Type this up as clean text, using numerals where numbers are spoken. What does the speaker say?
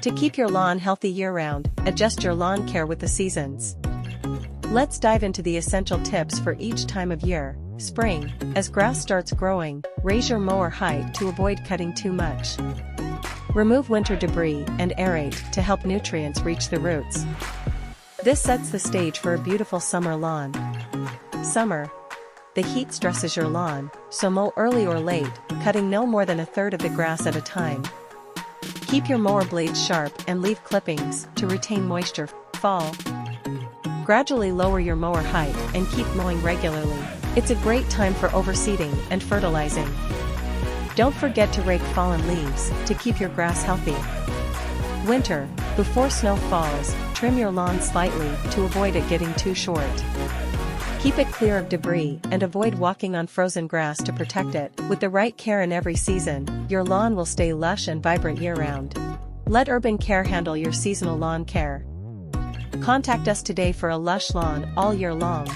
To keep your lawn healthy year-round, adjust your lawn care with the seasons. Let's dive into the essential tips for each time of year. Spring, as grass starts growing, raise your mower height to avoid cutting too much. Remove winter debris and aerate to help nutrients reach the roots. This sets the stage for a beautiful summer lawn. Summer. The heat stresses your lawn, so mow early or late, cutting no more than a third of the grass at a time. Keep your mower blades sharp and leave clippings to retain moisture. Fall. Gradually lower your mower height and keep mowing regularly. It's a great time for overseeding and fertilizing. Don't forget to rake fallen leaves to keep your grass healthy. Winter. Before snow falls, trim your lawn slightly to avoid it getting too short. Keep it clear of debris and avoid walking on frozen grass to protect it. With the right care in every season, your lawn will stay lush and vibrant year-round. Let Urban Care handle your seasonal lawn care. Contact us today for a lush lawn all year long.